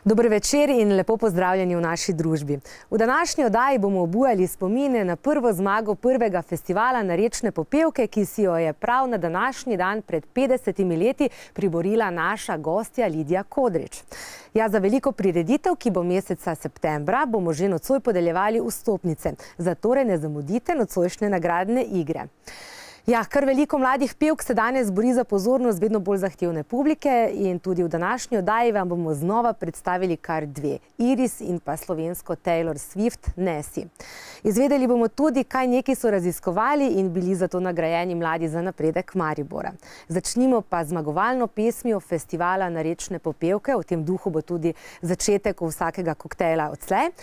Dober večer in lepo pozdravljeni v naši družbi. V današnji oddaji bomo obujali spomine na prvo zmago prvega festivala Narečne popevke, ki si jo je prav na današnji dan pred 50 leti priborila naša gostja Lidija Kodrič. Ja, za veliko prireditev, ki bo meseca septembra, bomo že nocoj podeljevali vstopnice. Zatorej ne zamudite nocojšnje nagradne igre. Ja, kar veliko mladih pevk se danes bori za pozornost vedno bolj zahtevne publike in tudi v današnji oddaji vam bomo znova predstavili kar dve, Iris in pa slovensko Taylor Swift Nessie. Izvedeli bomo tudi, kaj neki so raziskovali in bili zato nagrajeni mladi za napredek Maribora. Začnimo pa z zmagovalno pesmijo festivala Narečne popevke, v tem duhu bo tudi začetek vsakega koktejla odslej.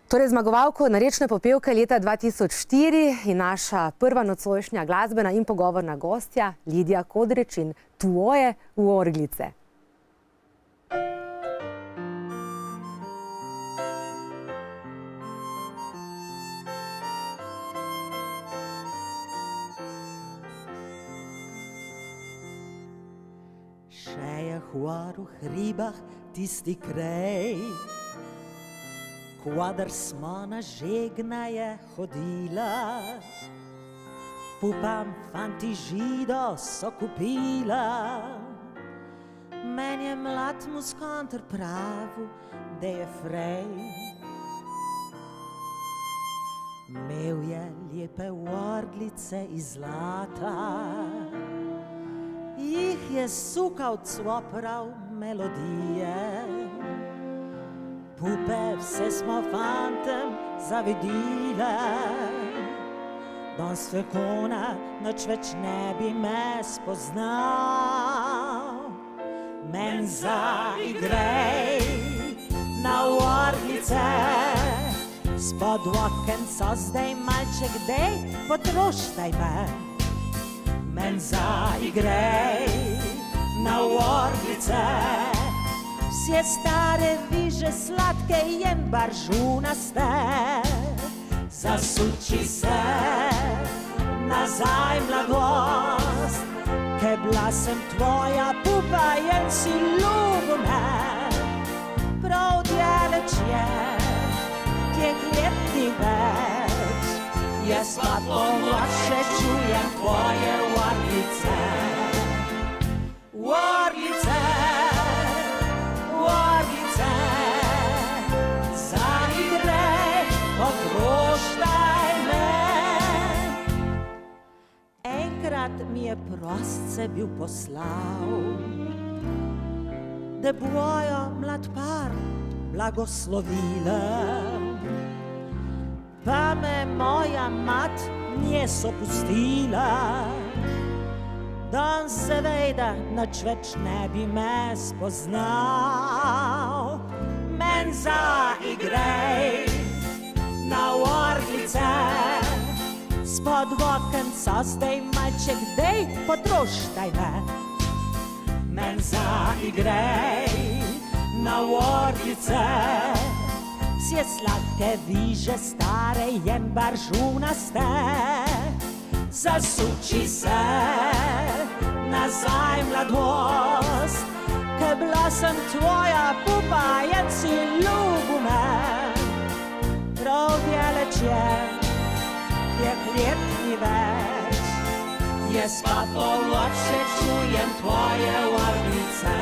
Torej, zmagovalko Narečne popevke leta 2004 in naša prva nocojšnja glasbena in pogovorna gostja Lidija Kodrič in Tvoje v Orglice. Še je hvar v hribah tisti kraj, Kvadar smo na žegnaje hodila, Pupam fanti žido so kupila. Men je mlad muskantr pravu, da je frej. Imel je lepe orglice iz zlata, Jih je sukal cvoprav melodije. Pupe, vse smo fantem zavedile, Danes fekona noč več ne bi me spoznal. Men zaigrej na orglice, spod okenca zdaj malček, dej potroštaj me. Men zaigrej na orglice, Vse stare viže sladke in baržunaste, Zasuči se nazaj mladost, Ke bila sem tvoja pupa in si ljubil me. Prav djaleč je, teh let ni več, Jaz pa pomoč še čujem tvoje orglice. Orglice, orglice, zaigrej, potroštaj me. Enkrat mi je prostce bil poslal, da bojo mlad par blagoslovila. Pa me moja mat nje so pustila, Dan seveda noč več ne bi me spoznal. Men zaigrej na orglice, spod okenca zdaj malček, dej potroštaj me. Men zaigrej na orglice, Vse sladke viže stare in baržunaste, Zasuči se nazaj mladost, Ke bila sem tvoja pupa in si ljubil me. Prav djaleč je, teh let ni več, Jaz pa pomoč še čujem tvoje orglice.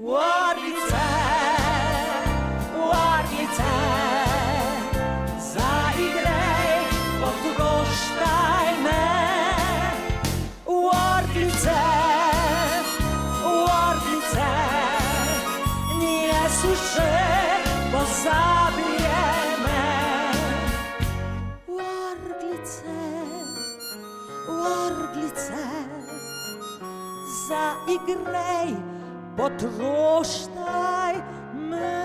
Orglice, orglice, zaigrej, potroštaj me. Orglice, orglice, niso še pozabljene. Orglice, orglice, zaigrej, potroštaj me.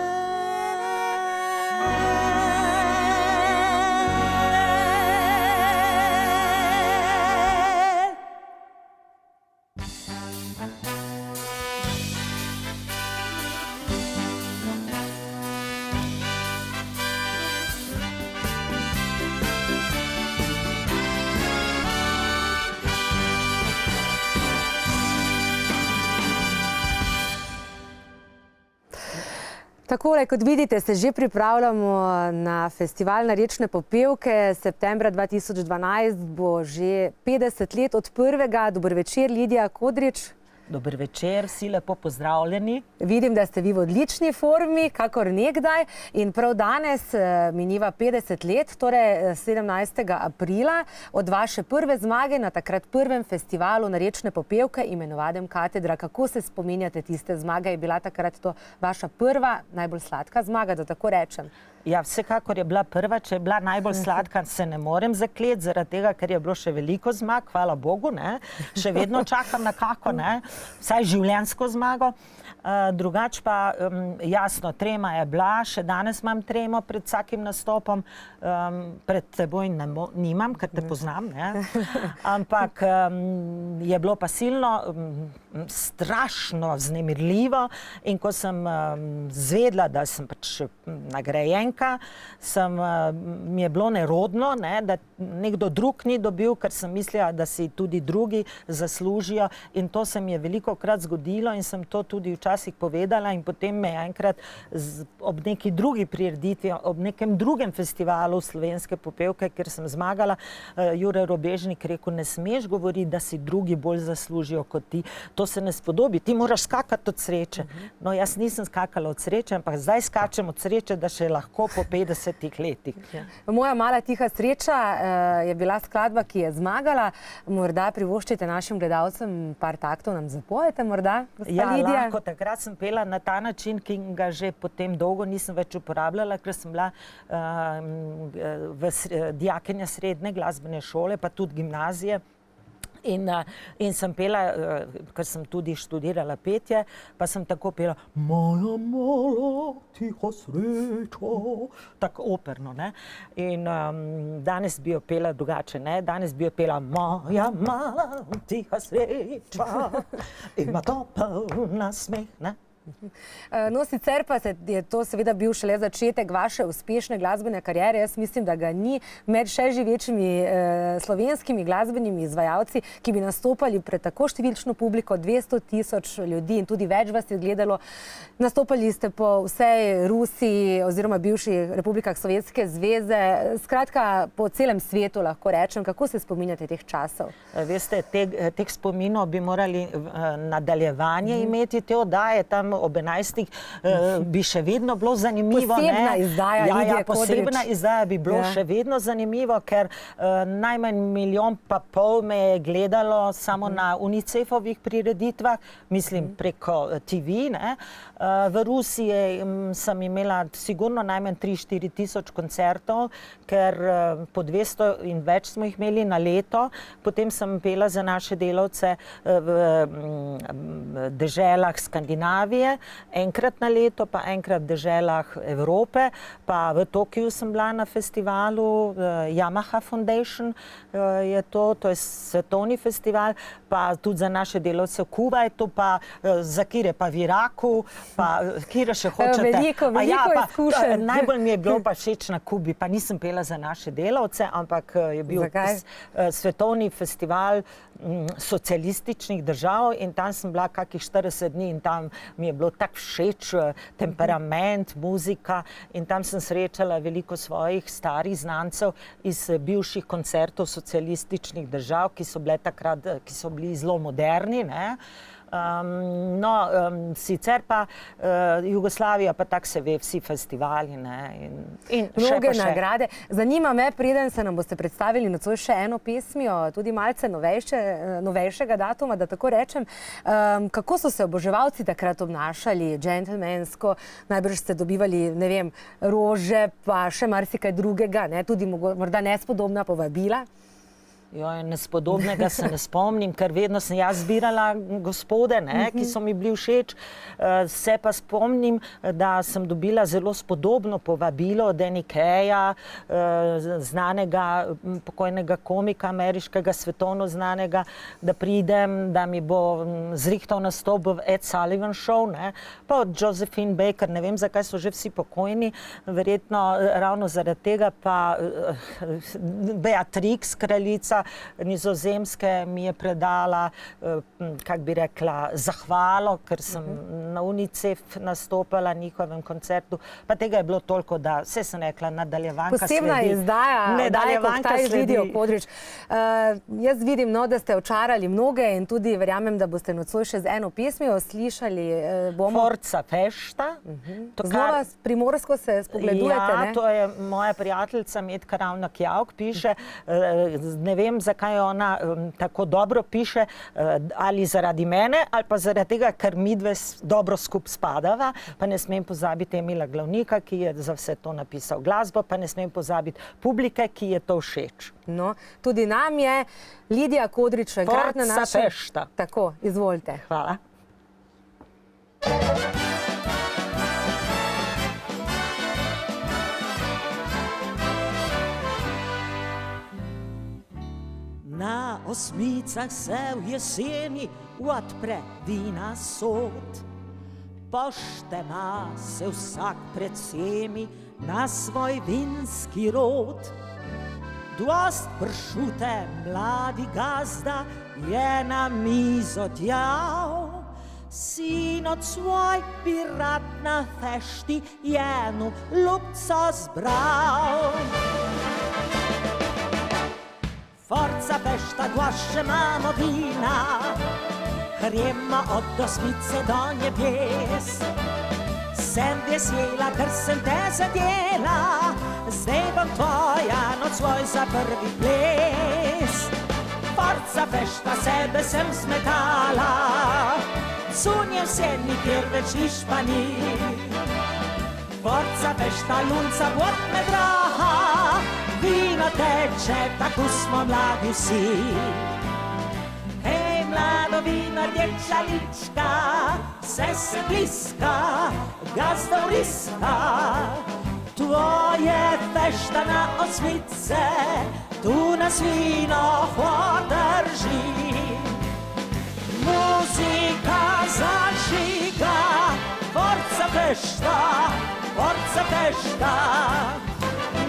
Takole, kot vidite, se že pripravljamo na festival Narečne popevke. Septembra 2012 bo že 50 let od prvega. Dober večer, Lidija Kodrič. Dober večer, vsi lepo pozdravljeni. Vidim, da ste vi v odlični formi, kakor nekdaj. In prav danes miniva 50 let, torej 17. aprila, od vaše prve zmage na takrat prvem festivalu Narečne popevke, imenovanem Katedra. Kako se spominjate tiste zmage? Je bila takrat to vaša prva, najbolj sladka zmaga, da tako rečem? Ja, vsekakor je bila prva, če je bila najbolj sladka, se ne morem zakleti, zaradi tega, ker je bilo še veliko zmag, hvala Bogu, ne. Še vedno čakam na kako, ne, vsaj življenjsko zmago. Drugač pa, jasno, trema je bila, še danes imam tremo pred vsakim nastopom, pred teboj nimam, ker te poznam, ne. Ampak je bilo pa silno, strašno vznemirljivo in ko sem zvedla, da sem pač nagrajenka, mi je bilo nerodno, ne, da nekdo drug ni dobil, ker sem mislila, da si tudi drugi zaslužijo in to se mi je velikokrat zgodilo in sem to tudi včasih povedala in potem me je enkrat ob neki drugi prireditvi, ob nekem drugem festivalu Slovenske popevke, kjer sem zmagala, Jure Robežnik rekel, ne smeš govoriti, da si drugi bolj zaslužijo kot ti. To se ne spodobi, ti moraš skakati od sreče. No, jaz nisem skakala od sreče, ampak zdaj skačem od sreče, da še lahko po 50 letih. Moja mala tiha sreča je bila skladba, ki je zmagala. Morda privoščite našim gledalcem par taktov, nam zapojete morda, gospa Lidija? Ja, lahko. Takrat sem pela na ta način, ki ga že potem dolgo nisem več uporabljala, ker sem bila dijakinja srednje glasbene šole, pa tudi gimnazije. In sem pela, ker sem tudi študirala petje, pa sem tako pela Moja mala tiha sreča, tako operno, ne. In danes bi jo pela drugače, ne. Danes bi jo pela Moja mala tiha sreča, ima topel nasmeh, ne. No, sicer pa je to seveda bil šele začetek vaše uspešne glasbene kariere. Jaz mislim, da ga ni med še živečimi slovenskimi glasbenimi izvajalci, ki bi nastopali pred tako številčno publiko, 200 000 ljudi in tudi več vas je gledalo. Nastopali ste po vsej Rusiji oziroma bivših republikah Sovjetske zveze, skratka po celem svetu, lahko rečem. Kako se spominjate teh časov? Veste, teh spominov bi morali nadaljevanje imeti, te oddaje tam ob 11. Bi še vedno bilo zanimivo. Posebna izdaja, Lidija Kodrič. Posebna izdaja bi bilo še vedno zanimivo, ker najmanj 1,5 milijona me je gledalo samo na UNICEF-ovih prireditvah, mislim preko TV, ne. V Rusiji sem imela sigurno najmanj 3-4 tisoč koncertov, ker po 200 in več smo jih imeli na leto. Potem sem pela za naše delavce v deželah Skandinavije, enkrat na leto, pa enkrat v deželah Evrope, pa v Tokiu sem bila na festivalu Yamaha Foundation, je to je svetovni festival, pa tudi za naše delavce v Kuvajtu, pa za kire pa v Iraku, pa kire še hočete. Veliko izkušenj. Najbolj mi je bilo pa všeč na Kubi, pa nisem pela za naše delavce, ampak je bil svetovni festival socialističnih držav in tam sem bila kakih 40 dni in tam mi je bilo tako všeč temperament, muzika in tam sem srečala veliko svojih starih znancev iz bivših koncertov socialističnih držav, ki so bili zelo moderni, ne. Sicer pa Jugoslavija, pa tako se ve, vsi festivali, ne. Mnoge nagrade. Zanima me, preden se nam boste predstavili nocoj še eno pesmijo, tudi malce novejšega datuma, da tako rečem. Kako so se oboževalci takrat obnašali, džentelmensko, najbrž ste dobivali, ne vem, rože, pa še marsikaj drugega, ne, tudi morda nespodobna povabila? Nespodobnega se ne spomnim, ker vedno sem jaz zbirala gospode, ne, ki so mi bili všeč. Se pa spomnim, da sem dobila zelo spodobno povabilo od Danny Kayeja, znanega pokojnega komika ameriškega, svetovno znanega, da pridem, da mi bo zrihtal nastop v Ed Sullivan Show, ne. Pa od Josephine Baker, ne vem, zakaj so že vsi pokojni, verjetno ravno zaradi tega, pa Beatrix, kraljica Nizozemske mi je predala, kako bi rekla, zahvalo, ker sem na UNICEF nastopala na njihovem koncertu. Pa tega je bilo toliko, da vse sem rekla, nadaljevanka sledi. Posebna izdaja, Nadaljevanka Koktajl z sledi. Lidijo Kodrič. Jaz vidim, no, da ste očarali mnoge in tudi verjamem, da boste nocoj še z eno pesmijo slišali. Forza Festa. Znova primorsko se spogledujete, ja, ne? to je moja prijateljica Metka Ravnak-Javk piše. Ne vem, zakaj ona tako dobro piše, ali zaradi mene, ali pa zaradi tega, ker midve dobro skup spadava. Pa ne smem pozabiti Emila Glavnika, ki je za vse to napisal glasbo, pa ne smem pozabiti publike, ki je to všeč. No, tudi nam je Lidija Kodrič, enkratna Forza naša... Festa. Tako, izvolite. Hvala. Na osmicah se v jeseni odpre vina sod. Poštena se vsak pred vsemi na svoj vinski rod. Dost pršute mladi gazda je na mizo djal. Sinoc svoj bi rad na fešti jenu ljubco zbral. Forza Festa, głasze mamo wina, gremo od osmice do niebies. Sem vesela, ker sem te zadela, zdaj bom tvoja noc svoj za prvi ples. Forza Festa, sebe sem smetala, cunje vse nikjer več niš pa ni. Forza Festa, lunca bot me draha, vino teče, tako smo mladi vsi. Hej, mlado vino, dječalička, vse se bliska, gazda vriska. Tvoje fešta na osmice, tu nas vino hod drži. Muzika zažiga, Forza Festa, Forza Festa.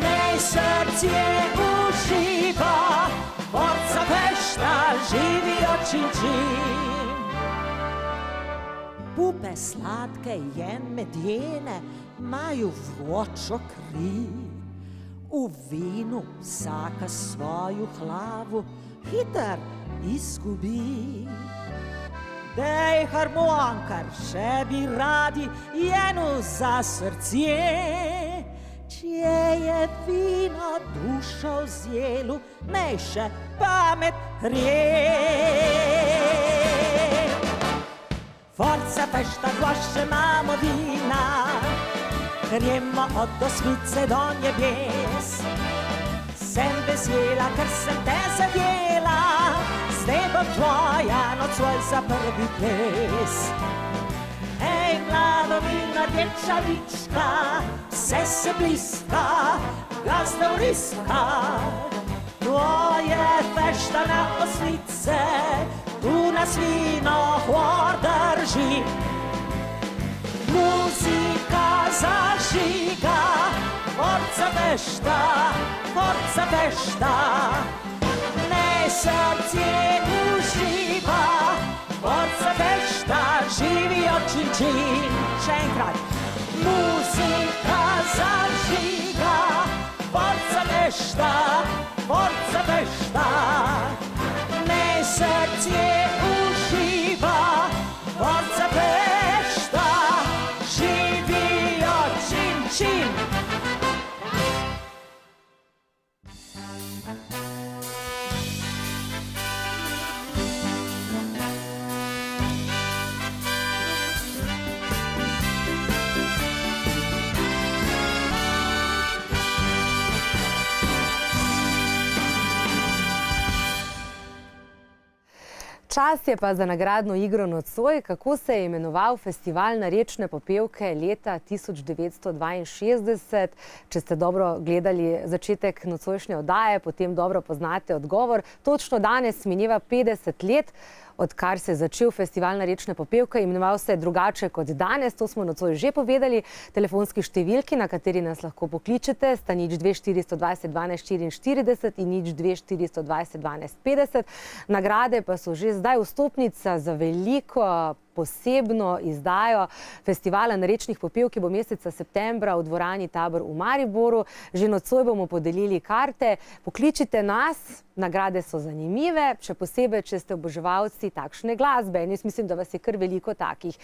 Nej srce uživa, Forza Festa, živijo čin-čin. Pupe sladke jen medjene, maju vročo kri. V vinu vsaka svoju hlavu hiter izgubi. Dej harmonkar, še bi radi jenu za srce. Če je vino dušo vzjelu, naj še pamet gre. Forza Festa, głasze mamo vina, gremo od osmice do niebies. Sem vesela, ker sem te zadela, zdaj bo tvoja noc svoj za prvi ples. Hej, mlado vino, dječalička, vse se bliska, gazda vriska. Tvoje fešta na osmice, tu nas vino hor drži. Muzika zažiga, Forza Festa, Forza Festa. Nej srce uživa, Forza Festa, živijo čin-čin. Še enkrat. Muzika zažiga, Forza Festa, Forza Festa. Nej srce uživa, Forza Festa, živijo čin-čin. Čas je pa za nagradno igro nocoj. Kako se je imenoval festival narečne popevke leta 1962? Če ste dobro gledali začetek nocojšnje oddaje, potem dobro poznate odgovor. Točno danes mineva 50 let odkar se je začel festival Narečne popevke. Imenoval se je drugače kot danes, to smo nocoj že povedali. Telefonski številki, na kateri nas lahko pokličete, sta 02 420 12 44 in 02 420 12 50. Nagrade pa so že zdaj vstopnica za veliko posebno izdajo festivala Narečnih popevk, ki bo meseca septembra v dvorani Tabor v Mariboru. Že nocoj bomo podelili karte. Pokličite nas, nagrade so zanimive, še posebej, če ste oboževalci takšne glasbe. In jaz mislim, da vas je kar veliko takih.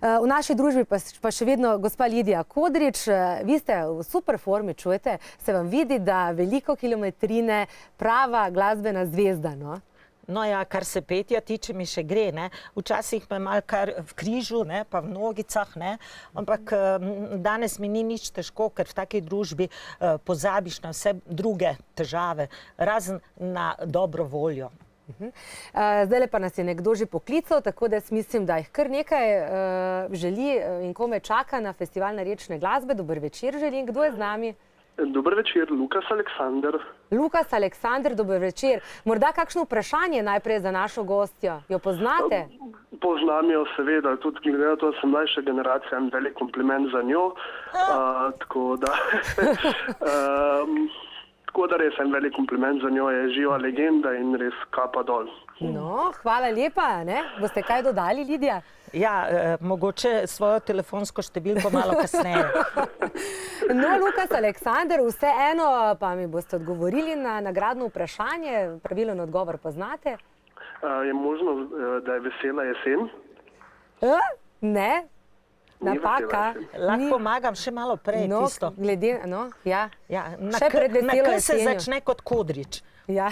V naši družbi pa še vedno gospa Lidija Kodrič. Vi ste v super formi, čujete, se vam vidi, da veliko kilometrine, prava glasbena zvezda, no? No ja, kar se petja tiče, mi še gre, ne. Včasih me malo kar v križu, ne, pa v nogicah, ne. Ampak danes mi ni nič težko, ker v taki družbi pozabiš na vse druge težave, razen na dobro voljo. Zdajle pa nas je nekdo že poklical, tako da jaz mislim, da jih kar nekaj želi in kome čaka na festival Narečne glasbe. Dober večer želim. Kdo je z nami? Dober večer, Lukas Aleksander. Lukas Aleksander, dober večer. Morda kakšno vprašanje najprej za našo gostjo? Jo poznate? Poznam jo seveda, tudi glede na to, da sem mlajša generacija, en velik kompliment za njo. Tako da res en velik kompliment za njo, je živa legenda in res kapa dol. No, hvala lepa, ne? Boste kaj dodali, Lidija? Ja, mogoče svojo telefonsko številko malo kasneje. No, Lukas Aleksander, vseeno pa mi boste odgovorili na nagradno vprašanje. Pravilen odgovor poznate? Je možno, da je vesela jesen? Ne. Napaka. Lahko pomagam še malo prej tisto. Ja. Na K se začne kot Kodrič. Ja.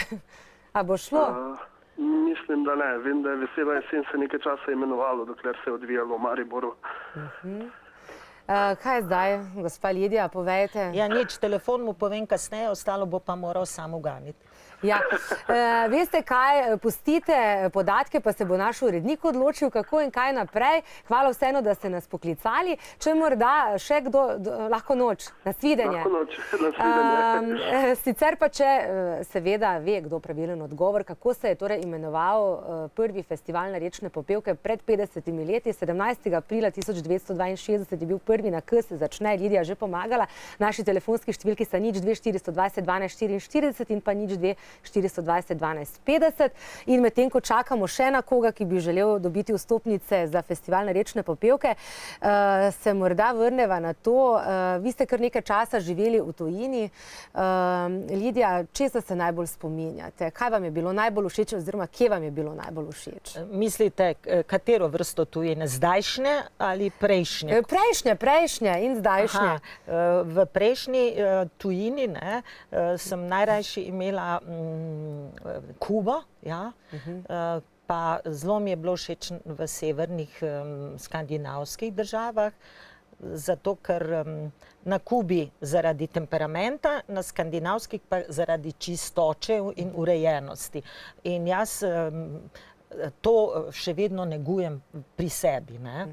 A bo šlo? Mislim, da ne. Vem, da je vesela jesen se nekaj časa imenovalo, dokler se je odvijalo v Mariboru. Kaj je zdaj, gospa Lidija, povejte? Ja, nič, telefon mu povem kasneje, ostalo bo pa moral sam uganiti. Ja, veste kaj, pustite podatke, pa se bo naš urednik odločil, kako in kaj naprej. Hvala vseeno, da ste nas poklicali. Če morda še kdo, lahko noč, nasvidenje. Lahko noč, nasvidenje. Sicer pa če seveda ve, kdo pravilen odgovor, kako se je torej imenoval prvi festival Narečne popevke pred 50 leti, 17. aprila 1962 je bil prvi, na K se začne, Lidija že pomagala. Naši telefonski številki sta 02 420 12 44 in pa 02 420 12 50. In medtem, ko čakamo še na koga, ki bi želel dobiti vstopnice za festival Narečne popevke, se morda vrneva na to. Vi ste kar nekaj časa živeli v tujini. Lidija, česa se najbolj spominjate? Kaj vam je bilo najbolj všeč oziroma kje vam je bilo najbolj všeč? Mislite, katero vrsto tujine? Zdajšnje ali prejšnje? Prejšnje in zdajšnje. V prejšnji tujini sem najrajši imela Kubo, ja. Pa zelo mi je bilo všeč v severnih skandinavskih državah, zato ker na Kubi zaradi temperamenta, na skandinavskih pa zaradi čistoče in urejenosti. In jaz to še vedno negujem pri sebi, ne.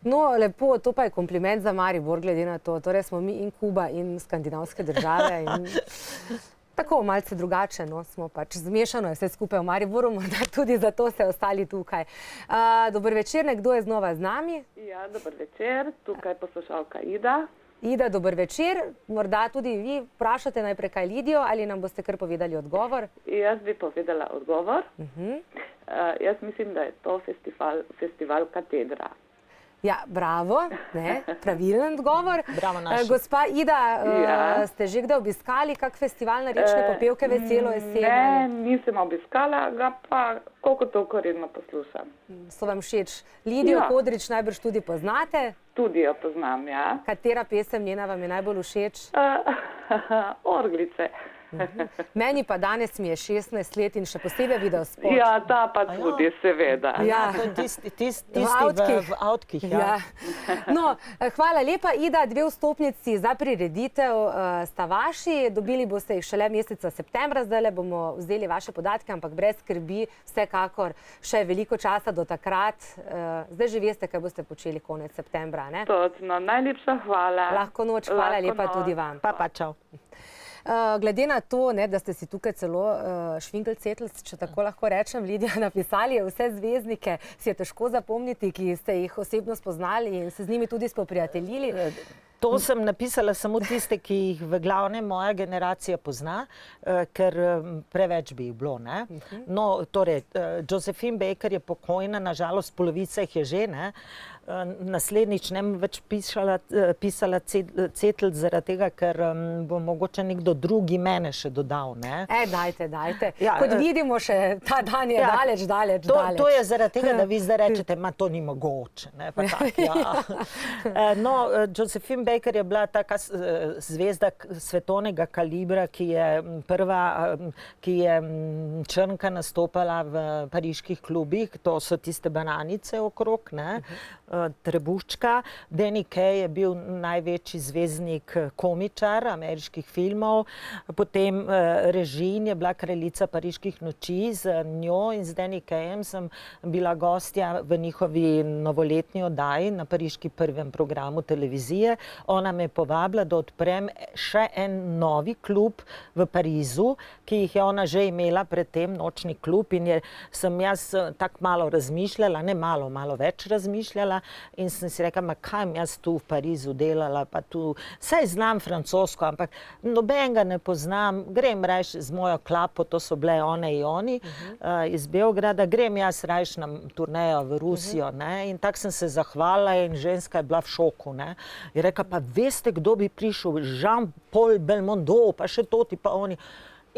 No, lepo, to pa je kompliment za Maribor, glede na to. Torej smo mi in Kuba in skandinavske države in tako malce drugače, no, smo pač zmešano, je vse skupaj v Mariboru, morda tudi zato ste ostali tukaj. Dober večer, nekdo je znova z nami? Ja, dober večer, tukaj poslušalka Ida. Ida, dober večer, morda tudi vi vprašate najprej kaj Lidijo ali nam boste kar povedali odgovor? Jaz bi povedala odgovor. Jaz mislim, da je to festival Katedra. Ja, bravo, ne, pravilen odgovor. Bravo naši. Gospa Ida, ste že kdaj obiskali kak festival Narečne popevke Veselo jesen? Ne, nisem obiskala ga, pa koliko toliko redno poslušam. So vam všeč? Lidijo Kodrič najbrž tudi poznate? Tudi jo poznam, ja. Katera pesem njena vam je najbolj všeč? Orglice. Meni pa danes mi je 16 let in še posebej videospot. Ja, ta pa tudi, seveda. Ja, tisti v avtkih, ja. No, hvala lepa, Ida, 2 vstopnici za prireditev sta vaši. Dobili boste jih šele meseca septembra, zdajle bomo vzeli vaše podatke, ampak brez skrbi, vsekakor še veliko časa do takrat. Zdaj že veste, kaj boste počeli konec septembra, ne? Točno, najlepša hvala. Lahko noč, hvala lepa tudi vam. Pa, čau. Glede na to, ne, da ste si tukaj celo švinkelcetlc, če tako lahko rečem, Lidija, napisali vse zvezdnike, si je težko zapomniti, ki ste jih osebno spoznali in se z njimi tudi spoprijateljili. To sem napisala samo tiste, ki jih v glavnem moja generacija pozna, ker preveč bi jih bilo. Ne? No, torej, Josephine Baker je pokojna, nažalost polovica jih je že, ne? Naslednjič ne bom več pisala cetlc zaradi tega, ker bo mogoče nekdo drugi mene še dodal. Ne? Dajte. Ja, kot vidimo, še ta dan je daleč. To je zaradi tega, da vi zdaj rečete, ma to ni mogoče. Ne? Pa tak, ja. No, Josephine Baker je bila taka zvezda svetovnega kalibra, ki je prva, ki je črnka nastopala v pariških klubih, to so tiste bananice okrog, ne? Trebuščka. Danny Kaye je bil največji zvezdnik komičar ameriških filmov. Potem Regine je bila kraljica pariških noči, z njo in z Danny Kayem sem bila gostja v njihovi novoletni oddaji na pariški prvem programu televizije. Ona me je povabila, da odprem še en novi klub v Parizu, ki jih je ona že imela predtem, nočni klub, in sem jaz tako malo razmišljala, ne malo več razmišljala, in sem si rekla, ma kaj jaz tu v Parizu delala, pa tu, saj znam francosko, ampak nobenega ne poznam, grem rajš z mojo klapo, to so bile one in oni iz Beograda, grem jaz rajš na turnejo v Rusijo, ne, in tako sem se zahvalila in ženska je bila v šoku, ne, in rekla, pa veste, kdo bi prišel, Jean-Paul Belmondo, pa še toti, pa oni.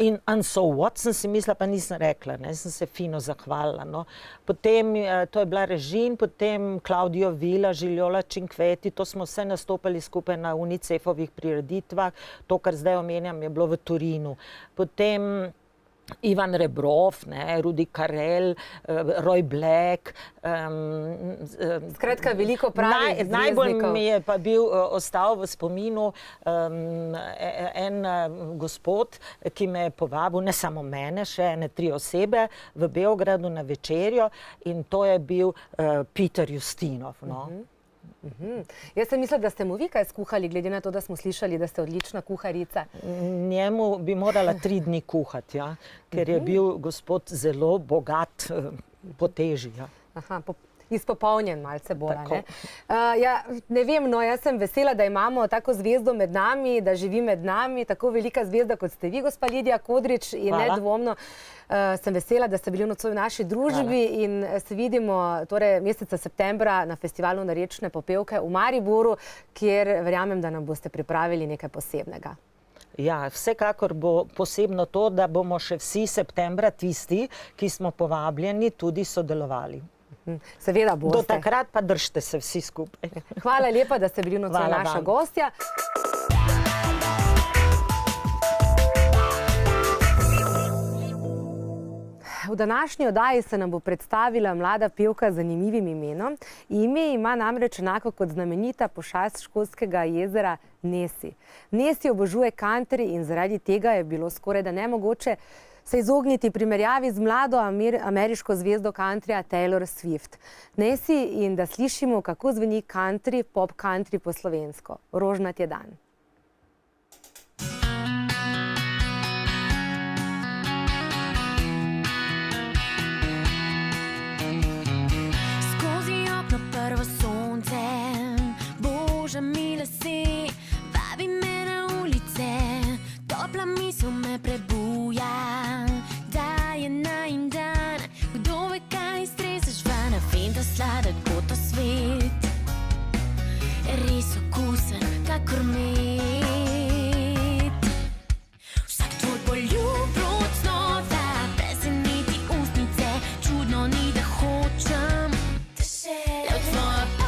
In so what, sem si mislila, pa nisem rekla, ne, sem se fino zahvalila. No. Potem, to je bila Regine, potem Claudio Villa, Žiljola Cinquetti, to smo vse nastopali skupaj na UNICEF-ovih prireditvah, to, kar zdaj omenjam, je bilo v Torinu. Potem Ivan Rebrov, ne, Rudi Carrell, Roy Black. Skratka, veliko pravih zvezdnikov. Najbolj mi je pa bil ostal v spominu en gospod, ki me je povabil, ne samo mene, še ene 3 osebe v Beogradu na večerjo, in to je bil Peter Justinov. No. Jaz sem mislila, da ste mu vi kaj skuhali, glede na to, da smo slišali, da ste odlična kuharica. Njemu bi morala 3 dni kuhati, ja, ker je bil gospod zelo bogat po teži. Ja. Izpopolnjen malce bolj. Ne vem, no, jaz sem vesela, da imamo tako zvezdo med nami, da živi med nami, tako velika zvezda, kot ste vi, gospa Lidija Kodrič, in nedvomno sem vesela, da ste bili nocoj v naši družbi. Hvala. In se vidimo torej meseca septembra na festivalu Narečne popevke v Mariboru, kjer verjamem, da nam boste pripravili nekaj posebnega. Ja, vsekakor bo posebno to, da bomo še vsi septembra tisti, ki smo povabljeni, tudi sodelovali. Seveda boste. Do takrat pa držite se vsi skupaj. Hvala lepa, da ste bili nocoj naša gostja. V današnji oddaji se nam bo predstavila mlada pevka z zanimivim imenom. Ime ima namreč enako kot znamenita pošast Škotskega jezera Nessie. Nessie obožuje country in zaradi tega je bilo skoraj da nemogoče se izogniti primerjavi z mlado ameriško zvezdo countryja Taylor Swift. Nessie, in da slišimo, kako zveni country, pop country po slovensko. Rožnat je dan. Skozi okno prvo sonce, boža mile si, vabi me na ulice, topla misel me prebuja, da je najin dan, kdo ve kaj streseš van, fanta sladek bo to svet, res okusen, kakor med. Vsak tvoj poljub od snova, preseneti ustnice, čudno ni, da hočem, le v tvojo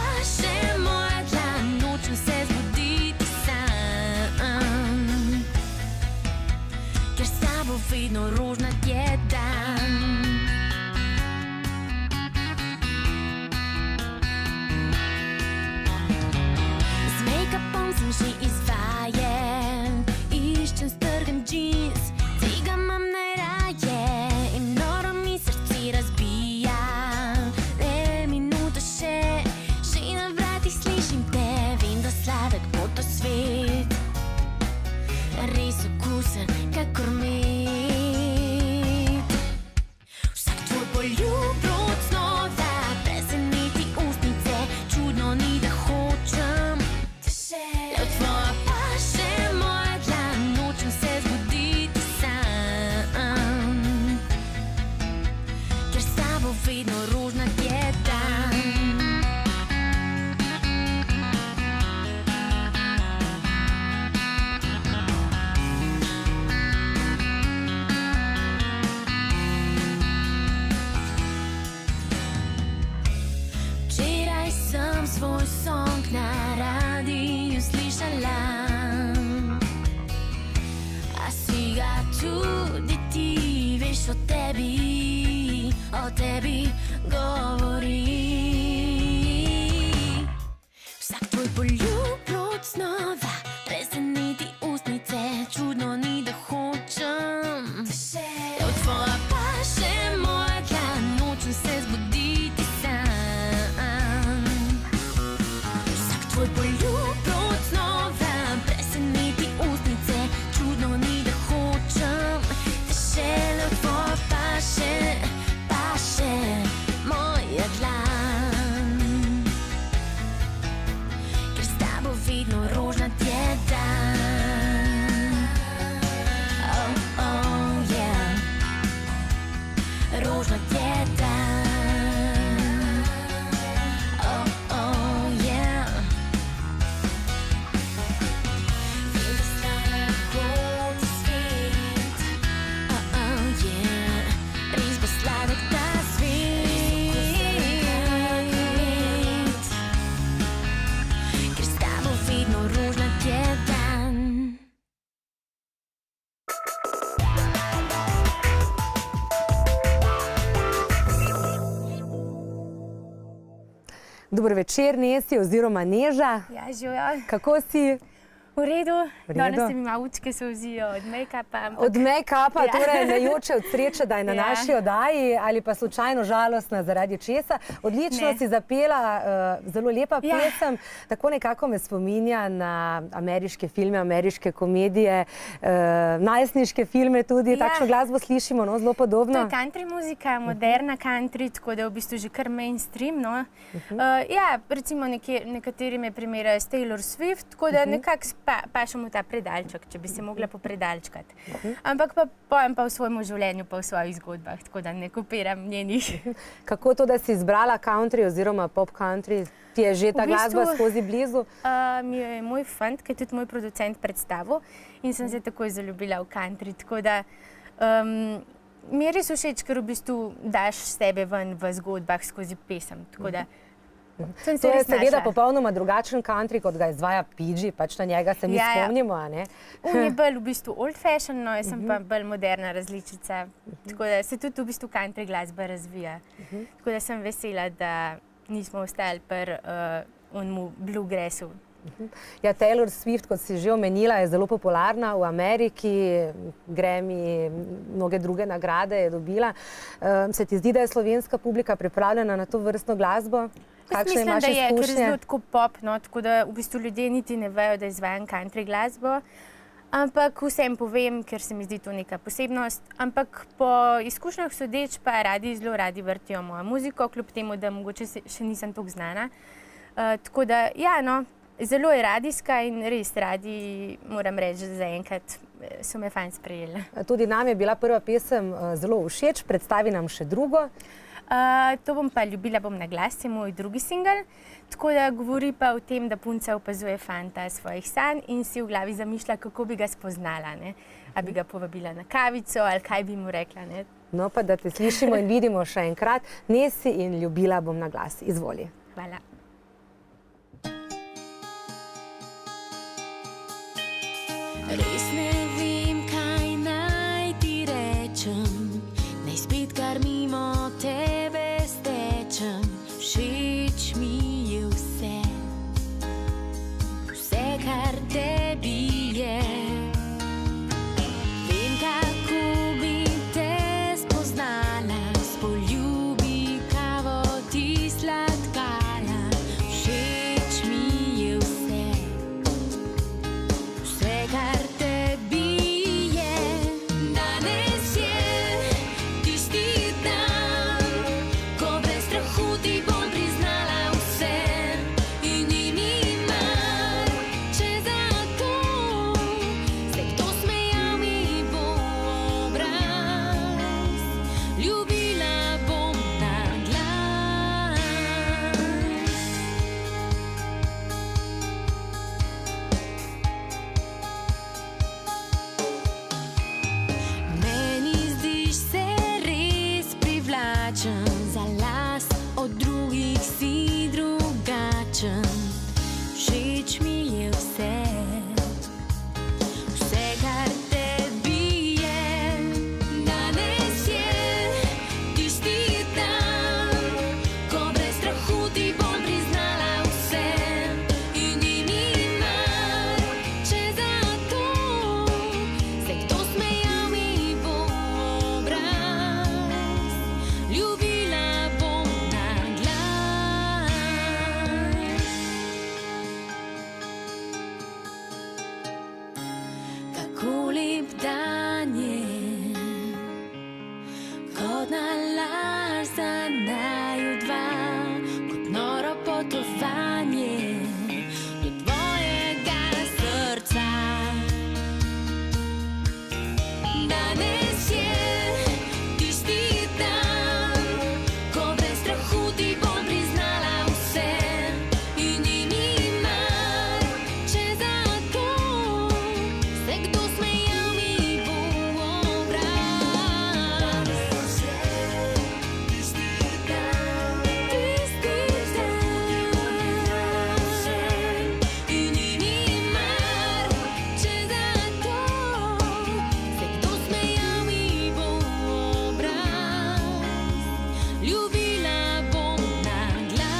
tebi govori. Vsak tvoj poljub od snova preseneti ustnice, čudno ni, da hočem. Od tvoja paše moja dlan, nočem se zbuditi sam. Vsak tvoj poljub od snova preseneti ustnice, čudno ni, da hočem. Da šele od tvoja paše moja dlan. Ker s tabo vedno rožnat je dan. Oh, oh, yeah. Rožnat je dan. Oh, oh, yeah. Vem, da stane kot svet. Oh, oh, yeah. Res bo sladek ta svet. Ker s tabo vedno rožnat je dan. Dober večer, Nesi oziroma Neža. Ja, živijo. Kako si? V redu. V Danes redu. se mi malo učke solzijo od make-upa. Od make-upa, Ja. torej ne joče od sreče, da je na Ja. naši oddaji ali pa slučajno žalostna zaradi česa. Odlično Ne. si zapela, zelo lepa Ja. pesem. Tako nekako me spominja na ameriške filme, ameriške komedije, najstniške filme tudi. Ja. Takšno glasbo slišimo, no, zelo To je podobno. country muzika, moderna country, tako da je v bistvu že kar mainstream. No. Ja, recimo nekateri me primerjajo s Taylor Swift, tako da nekako pašem v ta predalček, če bi se mogla popredalčkati. Ampak pa pojem pa v svojem življenju, pa v svojih zgodbah, tako da ne kopiram njenih. Kako to, da si izbrala country oziroma pop country? Ti je že ta V bistvu- glasba skozi blizu? Mi je moj fant, ki je tudi moj producent, predstavil in sem se takoj zaljubila v country. Tako da mi je res všeč, ker v bistvu daš sebe ven v zgodbah skozi pesem. Tako da sem se To je res seveda našla. popolnoma drugačen country, kot ga izvaja PG, pač na njega se mi Ja, ja. spomnimo, a ne? On je bolj v bistvu old fashion, no, jaz sem pa bolj moderna različica. Tako da se tudi v bistvu country glasba razvija. Tako da sem vesela, da nismo ostali pri onemu bluegrassu. Ja, Taylor Swift, kot si že omenila, je zelo popularna v Ameriki, Grammy, mnoge druge nagrade je dobila. Se ti zdi, da je slovenska publika pripravljena na to vrstno glasbo? Kakšne Mislim, imaš da je, ker je izkušnje? zelo tako pop, no, tako da v bistvu ljudje niti ne vejo, da izvajam country glasbo. Ampak vsem povem, ker se mi zdi to neka posebnost. Ampak po izkušnjah sodeč pa zelo radi vrtijo mojo muziko, kljub temu, da mogoče še nisem tako znana. Tako da, ja, no, zelo je radijska in res radi, moram reči, da zaenkrat so me fajn sprejeli. Tudi nam je bila prva pesem zelo všeč, predstavi nam še drugo. To bom pa Ljubila bom na glas, je moj drugi singel. Tako da govori pa o tem, da punca opazuje fanta svojih sanj in si v glavi zamišlja, kako bi ga spoznala. Ne? A bi ga povabila na kavico ali kaj bi mu rekla. Ne? No, pa da te slišimo in vidimo še enkrat. Nesi in Ljubila bom na glas. Izvoli. Hvala. Res ne vem, kaj naj ti rečem, naj spet kar mimo tebe stečem. Všeč mi je vse, vse, kar tebi je. Vem, kako bi te spoznala, s poljubi kavo ti sladkala. Všeč mi je vse, vse, kar tebi kolebdanje, kot nalašč za naju dva, kot noro potovanje do tvojega srca. Danes je tisti dan, ko brez strahu ti bom priznala vse in ni mi mar, če za to se kdo smejal, mi bo obraz. Tisti dan, in ni mi mar, če za to se kdo smejal, mi bo obraz. Ljubila bom na glas.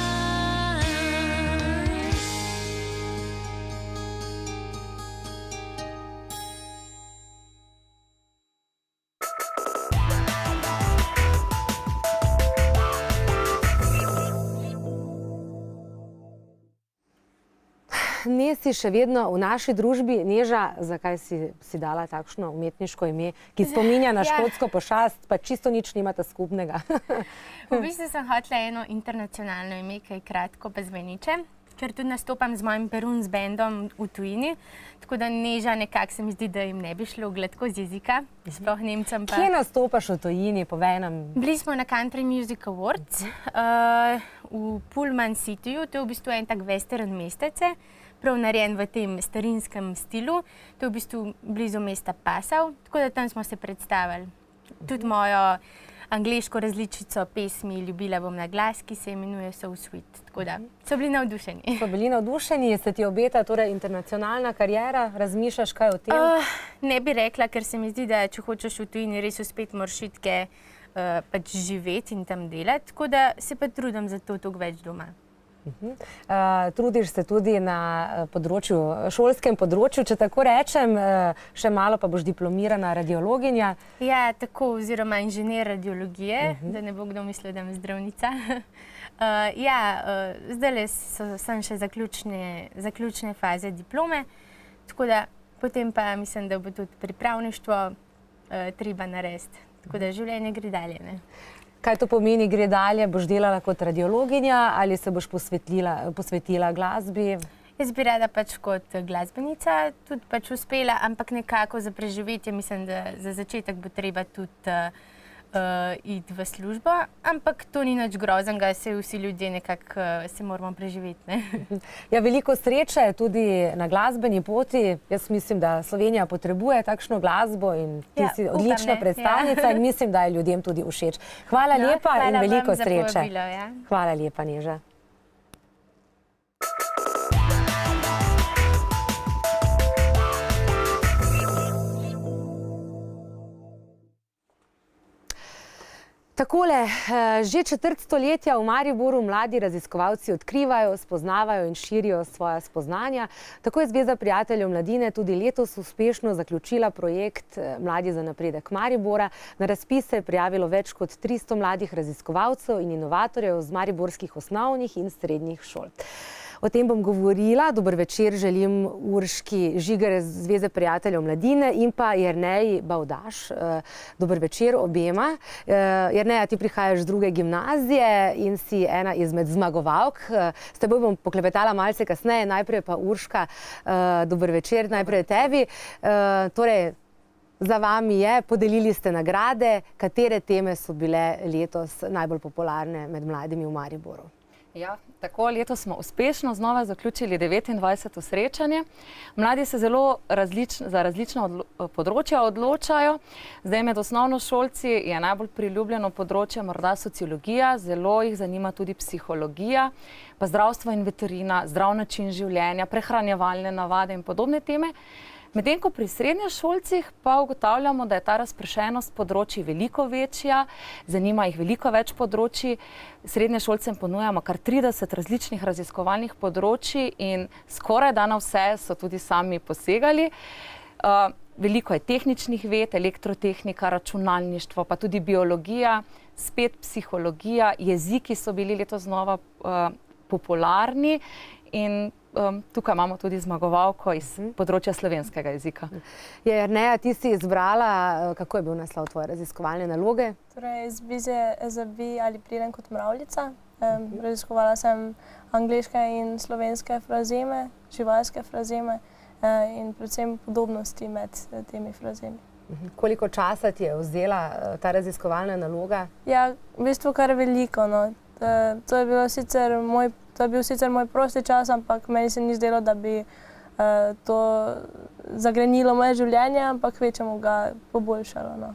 Nesi še vedno v naši družbi. Neža, zakaj si dala takšno umetniško ime, ki spominja na škotsko pošast, pa čisto nič nimata skupnega? V bistvu sem hotela eno internacionalno ime, ki je kratko pa zveniče, ker tudi nastopam z mojim Peruns bandom v tujini, tako da Neža nekako se mi zdi, da jim ne bi šlo gladko z jezika, sploh Nemcem pa. Kje nastopaš v tujini, povej nam? Bili smo na Country Music Awards v Pullman Cityju, to je v bistvu en tak western mestece, prav narejen v tem starinskem stilu, to je v bistvu blizu mesta Passau, tako da tam smo se predstavili. Tudi mojo angleško različico pesmi Ljubila bom na glas, ki se imenuje So Sweet, tako da so bili navdušeni. So bili navdušeni, se ti obeta torej internacionalna kariera, razmišljaš kaj o tem? Ne bi rekla, ker se mi zdi, da če hočeš v tujini res uspet, moraš šitke pač živeti in tam delati, tako da se pa trudim za to toliko več doma. Trudiš se tudi na področju, šolskem področju, če tako rečem, še malo pa boš diplomirana radiologinja. Ja, tako, oziroma inženir radiologije, da ne bo kdo mislil, da sem zdravnica. Zdajle sem še zaključne faze diplome, tako da potem pa mislim, da bo tudi pripravništvo treba narediti, tako da življenje gre dalje, ne. Kaj to pomeni, gre dalje? Boš delala kot radiologinja ali se boš posvetila glasbi? Jaz bi rada pač kot glasbenica tudi pač uspela, ampak nekako za preživetje mislim, da za začetek bo treba tudi iti v službo, ampak to ni nič groznega, saj vsi ljudje nekako se moramo preživeti, ne. Ja, veliko sreče tudi na glasbeni poti. Jaz mislim, da Slovenija potrebuje takšno glasbo in ti si odlična predstavnica in mislim, da je ljudem tudi všeč. Hvala lepa in veliko sreče. Hvala lepa, Neža. Takole, že četrt stoletja v Mariboru mladi raziskovalci odkrivajo, spoznavajo in širijo svoja spoznanja. Tako je Zveza prijateljev mladine tudi letos uspešno zaključila projekt Mladi za napredek Maribora. Na razpis se je prijavilo več kot 300 mladih raziskovalcev in inovatorjev z mariborskih osnovnih in srednjih šol. O tem bom govorila. Dober večer želim Urški Žiger z Zveze prijateljev mladine in pa Jerneji Bavdaš. Dober večer obema. Jerneja, ti prihajaš z druge gimnazije in si ena izmed zmagovalk. S teboj bom poklepetala malce kasneje, najprej pa Urška. Dober večer najprej tebi. Torej, za vami je, podelili ste nagrade. Katere teme so bile letos najbolj popularne med mladimi v Mariboru? Ja, tako letos smo uspešno znova zaključili 29. srečanje. Mladi se zelo za različna področja odločajo. Zdaj med osnovnošolci je najbolj priljubljeno področje morda sociologija, zelo jih zanima tudi psihologija, pa zdravstvo in veterina, zdrav način življenja, prehranjevalne navade in podobne teme. Medtem ko pri srednješolcih pa ugotavljamo, da je ta razpršenost področij veliko večja, zanima jih veliko več področij. Srednješolcem ponujamo kar 30 različnih raziskovalnih področij in skoraj da na vse so tudi sami posegali. Veliko je tehničnih ved, elektrotehnika, računalništvo, pa tudi biologija, spet psihologija, jeziki so bili letos znova popularni in tukaj imamo tudi zmagovalko iz področja slovenskega jezika. Je Jerneja, ti si izbrala, kako je bil naslov tvoje raziskovalne naloge? Torej, zabi ali pridem kot mravljica. Raziskovala sem angleške in slovenske frazeme, živalske frazeme in predvsem podobnosti med temi frazemi. Koliko časa ti je vzela ta raziskovalna naloga? Ja, v bistvu kar veliko. No. To je bil sicer moj prosti čas, ampak meni se ni zdelo, da bi to zagrenilo moje življenje, ampak kvečemu ga poboljšalo. No.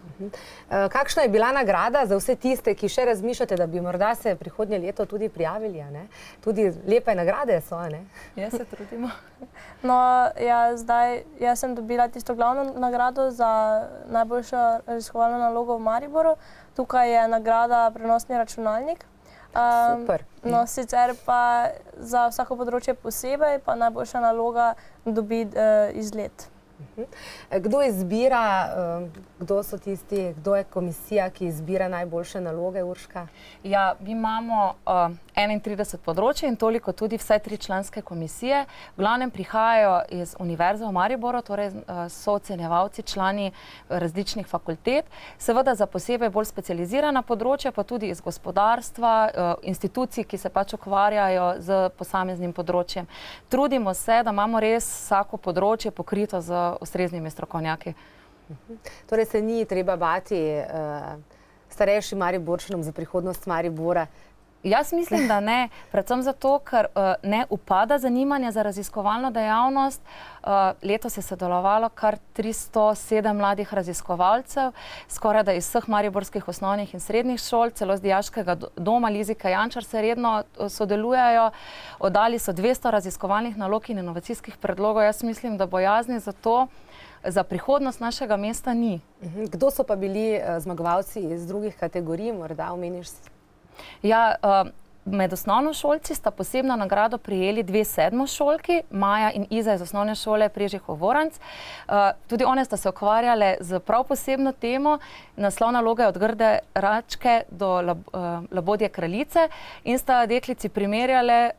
Kakšna je bila nagrada za vse tiste, ki še razmišljate, da bi morda se prihodnje leto tudi prijavili? A ne? Tudi lepe nagrade so, ne? Ja, se trudimo. No, jaz sem dobila tisto glavno nagrado za najboljšo raziskovalno nalogo v Mariboru. Tukaj je nagrada prenosni računalnik. Super. No, sicer pa za vsako področje posebej, pa najboljša naloga dobi izlet. Kdo izbira, kdo so tisti, kdo je komisija, ki izbira najboljše naloge, Urška? Ja, mi imamo 31 področij in toliko tudi vse 3-članske komisije. V glavnem prihajajo iz Univerze v Mariboru, torej so ocenjevalci, člani različnih fakultet. Seveda za posebej bolj specializirana področja, pa tudi iz gospodarstva, institucij, ki se pač ukvarjajo z posameznim področjem. Trudimo se, da imamo res vsako področje pokrito z ustreznimi strokovnjaki. Torej se ni treba bati starejšim Mariborčanom za prihodnost Maribora? Jaz mislim, da ne. Predvsem zato, ker ne upada zanimanje za raziskovalno dejavnost. Letos je sodelovalo kar 307 mladih raziskovalcev, skoraj da iz vseh mariborskih osnovnih in srednjih šol, celo z dijaškega doma Lizika Jančar se redno sodelujejo. Oddali so 200 raziskovalnih nalog in inovacijskih predlogov. Jaz mislim, da bojazni za to, za prihodnost našega mesta ni. Kdo so pa bili zmagovalci iz drugih kategorij, morda omeniš? Ja, med osnovnošolci sta posebno nagrado prijeli 2 sedmošolki, Maja in Iza iz osnovne šole Prežiho-Voranc. Tudi one sta se ukvarjale z prav posebno temo. Naslov naloge od grde račke do labodje kraljice in sta deklici primerjale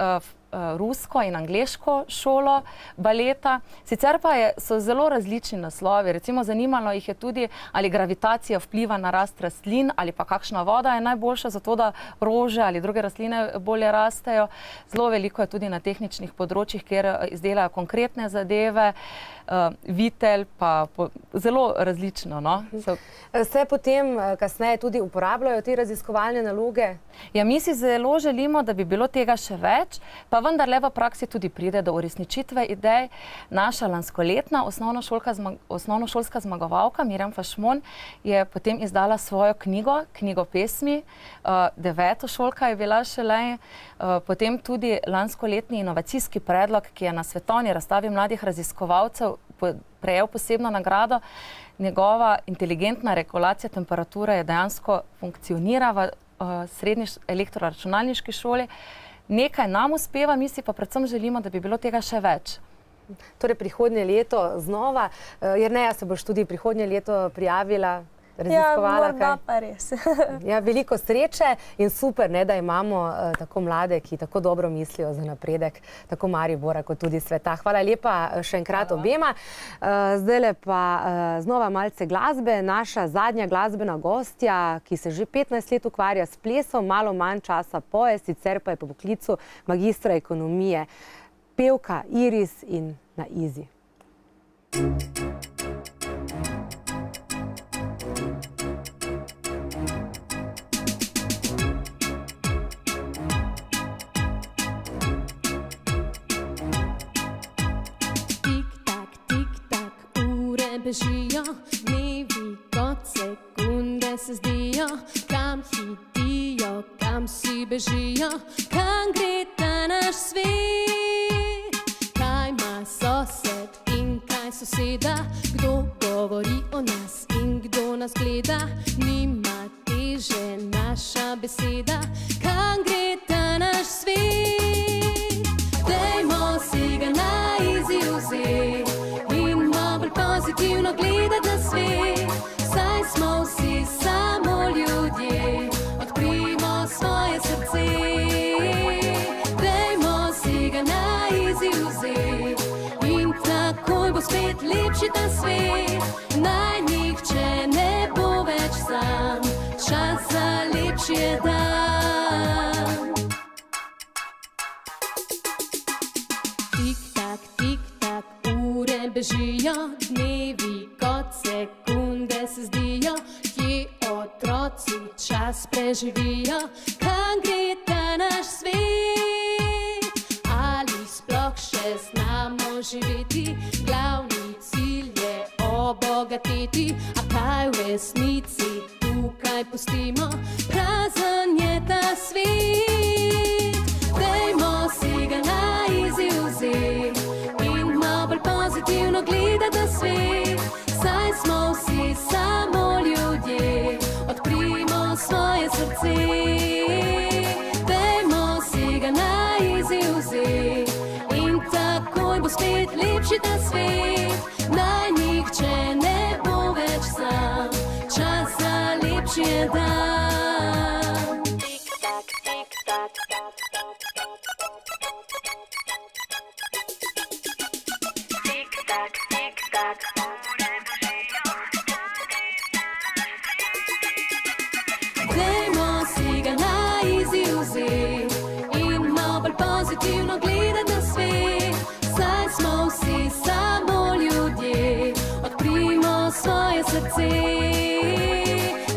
rusko in angleško šolo baleta. Sicer pa so zelo različni naslovi. Recimo zanimalo jih je tudi, ali gravitacija vpliva na rast rastlin, ali pa kakšna voda je najboljša za to, da rože ali druge rastline bolje rastejo. Zelo veliko je tudi na tehničnih področjih, kjer izdelajo konkretne zadeve. Vitelj pa zelo različno. No? Se potem kasneje tudi uporabljajo te raziskovalne naloge? Ja, mi si zelo želimo, da bi bilo tega še več, pa vendarle v praksi tudi pride do uresničitve idej. Naša lanskoletna osnovnošolska zmagovalka Mirjam Fašmon je potem izdala svojo knjigo pesmi. 9-šolka je bila šele, potem tudi lanskoletni inovacijski predlog, ki je na svetovni razstavi mladih raziskovalcev prejel posebno nagrado. Njegova inteligentna regulacija temperature je dejansko funkcionira v srednji elektroračunalniški šoli. Nekaj nam uspeva, mi si pa predvsem želimo, da bi bilo tega še več. Torej prihodnje leto znova. Jerneja, se boš tudi prihodnje leto prijavila? Ja, morda pa res. Ja, veliko sreče in super, da imamo tako mlade, ki tako dobro mislijo za napredek, tako Maribora kot tudi sveta. Hvala lepa še enkrat obema. Zdajle pa znova malce glasbe. Naša zadnja glasbena gostja, ki se že 15 let ukvarja s plesom, malo manj časa poje, sicer pa je po poklicu magistra ekonomije. Pevka Iris in Na Izi. Bežijo, dnevi kot sekunde se zdijo, kam hitijo, kam si bežijo, kam gre ta naš svet. Kaj ima sosed in kaj soseda, kdo govori o nas in kdo nas gleda, nima teže naša beseda, kam gre ta naš svet. Dajmo si ga na izi vzeti pozitivno gledati na svet, saj smo vsi samo ljudje, odkrijmo svoje srce. Dajmo si ga na izi vzeti. lepši ta svet, naj nihče ne bo več sam, čas za lepši je dan. Tik-tak, ure bežijo, dnevi kot sekunde se zdijo, kje otroci čas preživijo, kam gre ta naš svet, ali sploh še znamo živeti, glavni cilj je obogateti, a kaj v resnici tukaj pustimo, prazen je ta svet. Dajmo si ga na izziv vzeti in malo bolj pozitivno gledati na svet, saj smo vsi samo ljudje, odprimo svoje srce. Dajmo si ga na izziv vzeti in takoj bo spet lepši ta svet, naj nihče ne bo več sam, čas za lepši je dan. Tik-tak, tik-tak, tik-tak, tik-tak, dajmo si ga na izziv vzeti in malo bolj pozitivno gledati na svet, saj smo vsi samo ljudje, odprimo svoje srce.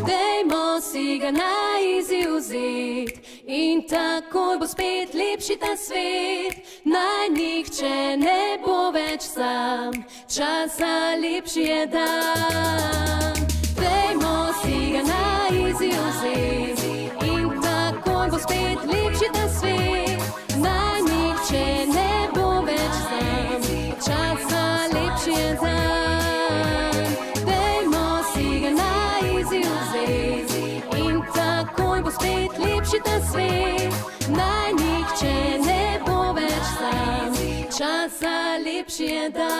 Dajmo si ga na izziv vzeti in takoj bo spet lepši ta svet, naj nihče ne bo več sam, čas za lepši je dan. Dajmo si ga na izziv vzeti in takoj bo spet lepši ta svet, naj nihče ne bo več sam, čas za lepši je dan. Dajmo si ga na izziv vzeti in takoj bo spet lepši ta svet, naj nihče ne bo več sam, čas za lepši je dan.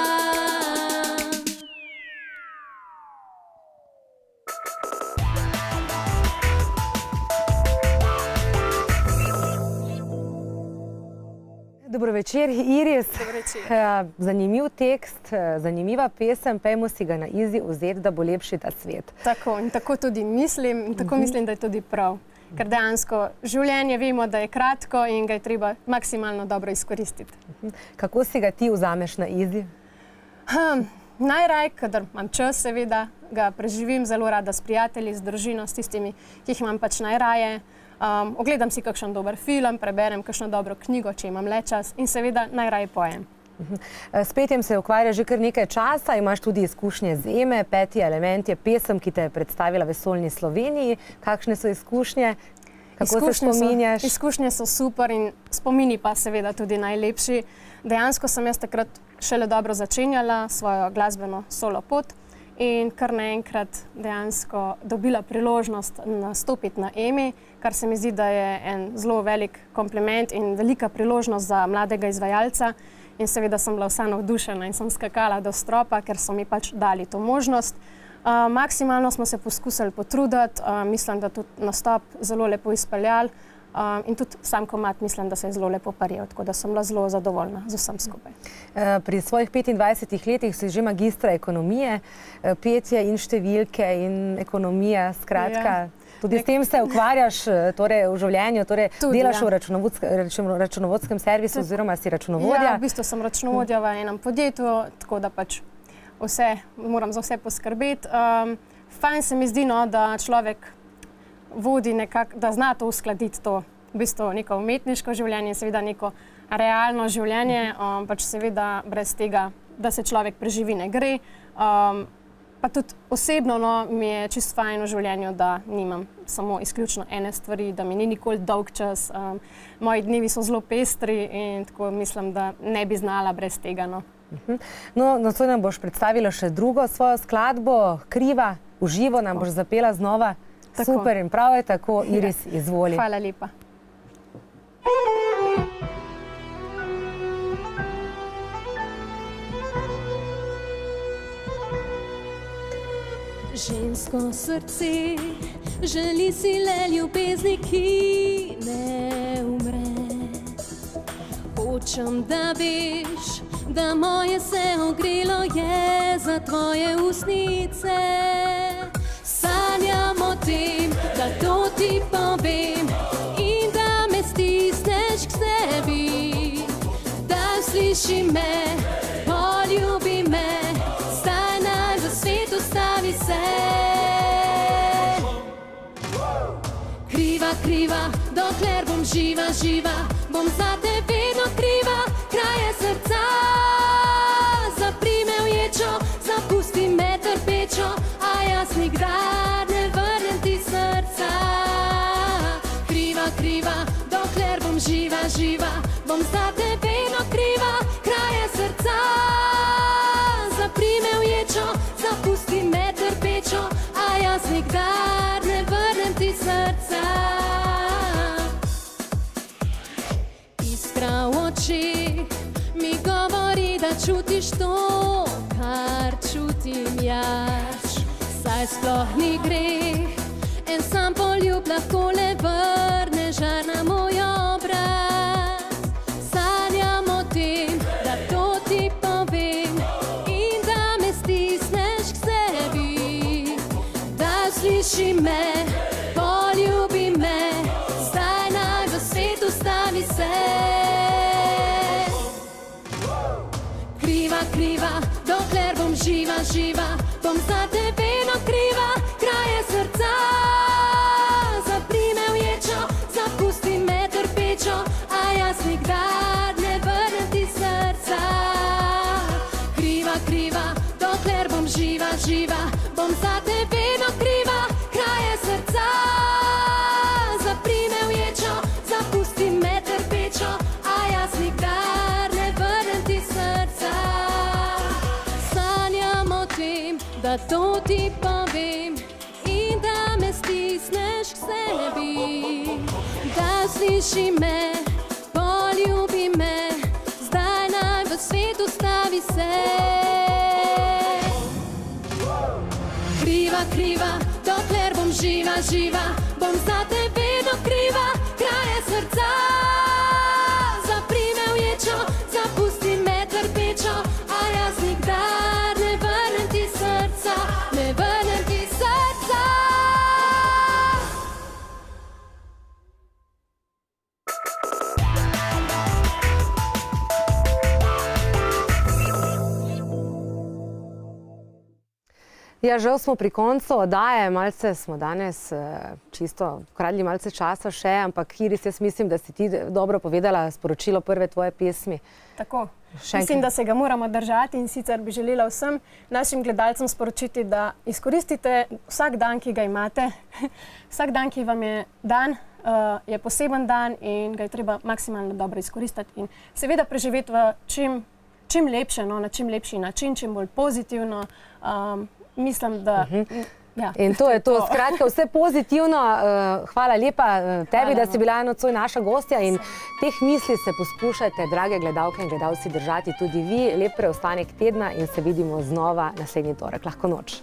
Dobro večer, Iris. Dober večer. Zanimiv tekst, zanimiva pesem, pejmo si ga na izziv vzeti, da bo lepši ta svet. Tako, in tako tudi mislim, in tako mislim, da je tudi prav. Ker dejansko življenje vemo, da je kratko in ga je treba maksimalno dobro izkoristiti. Kako si ga ti vzameš na izziv? Najraje, kadar imam čas, seveda, ga preživim zelo rada s prijatelji, s družino, s tistimi, ki jih imam pač najraje. Ogledam si kakšen dober film, preberem kakšno dobro knjigo, če imam le čas, in seveda najraje pojem. S petjem se ukvarjaš že kar nekaj časa, imaš tudi izkušnje z Eme, Peti element je pesem, ki te je predstavila v Vesoljni Sloveniji. Kakšne so izkušnje? Kako se spominjaš? Izkušnje so super in spomini pa seveda tudi najlepši. Dejansko sem jaz takrat šele dobro začenjala svojo glasbeno solo pot in kar naenkrat dejansko dobila priložnost nastopiti na Emi, kar se mi zdi, da je en zelo velik kompliment in velika priložnost za mladega izvajalca. In seveda sem bila vsa navdušena in sem skakala do stropa, ker so mi pač dali to možnost. Maksimalno smo se poskusili potruditi, mislim, da tudi nastop zelo lepo izpeljali in tudi sam komad mislim, da se je zelo lepo parijal, tako da sem bila zelo zadovoljna z vsem skupaj. Pri svojih 25 letih si že magistra ekonomije, petje in številke in ekonomija, skratka. Tudi s tem se ukvarjaš torej, v življenju, torej tudi, delaš v računovodskem servisu oziroma si računovodja? Ja, v bistvu sem računovodja v enem podjetju, tako da pač moram za vse poskrbeti. Fajn se mi zdi, no, da človek vodi nekako, da zna to uskladiti, to v bistvu neko umetniško življenje, seveda neko realno življenje, pač seveda brez tega, da se človek preživi, ne gre. Pa tudi osebno mi je čisto fajn v življenju, da nimam samo izključno ene stvari, da mi ni nikoli dolg čas. Moji dnevi so zelo pestri in tako mislim, da ne bi znala brez tega. No, nocoj nam boš predstavila še drugo svojo skladbo, Kriva, v živo nam boš zapela znova. Tako. Super in prav je tako, Iris, izvoli. Hvala lepa. Žensko srce želi si le ljubezni, ki ne umre. Hočem, da veš, da moje se ogrelo je za tvoje usnice. Sanjam o tem, da to ti povem in da me stisneš k sebi, da sliši me, poljubi me, zdaj naj v svetu stavi se. Kriva, kriva, dokler bom živa, živa, bom za te vedno kriva, kraje srca. Zaprime v ječo, zapusti me trpečo, a jaz nikdar ne vrnem ti srca. Kriva, kriva, dokler bom živa, živa, bom za te vedno kriva, kraje srca. Zaprime v ječo, zapusti me trpečo, a jaz nikdar ne vrnem ti srca. Iskra v očih mi govori, da čutiš to, kar čutim jaz. Saj sploh ni greh, en sam poljub lahko le vrne žar na moj obraz. Sanjam o tem, da to ti povem in da me stisneš k sebi, da sliši me, poljubi me, zdaj naj v svetu stavi se. Kriva, kriva, dokler bom živa, živa, bom za te vedno kriva, kraje srca. Zaprime v ječo, zapusti me trpečo, a jaz nikdar ne vrnem ti srca. Kriva, kriva, dokler bom živa, živa, bom za te vedno kriva, kraje srca. Zaprime v ječo, zapusti me trpečo, a jaz nikdar ne vrnem ti srca. Sanjam o tem, da to ti povem in da me stisneš k sebi, da sliši me, poljubi me, zdaj naj v svetu stavi se. Kriva, kriva, dokler bom živa, živa, bom za te vedno kriva, kraje srca. Zaprime v ječo, zapusti me trpečo, a jaz nikdar ne vrnem ti srca, ne vrnem ti srca. Ja, žal smo pri koncu oddaje, malce smo danes čisto kradli malce časa še, ampak Iris, jaz mislim, da si ti dobro povedala sporočilo prve tvoje pesmi. Tako. Mislim, da se ga moramo držati in sicer bi želela vsem našim gledalcem sporočiti, da izkoristite vsak dan, ki ga imate. Vsak dan, ki vam je dan, je poseben dan in ga je treba maksimalno dobro izkoristiti in seveda preživeti v čim lepše, no, na čim lepši način, čim bolj pozitivno. Mislim, da... Ja, in to je to. Skratka, vse pozitivno. Hvala lepa tebi, da si bila nocoj naša gostja in teh misli se poskušajte, drage gledalke in gledalci, držati tudi vi. Lep preostanek tedna in se vidimo znova naslednji torek. Lahko noč.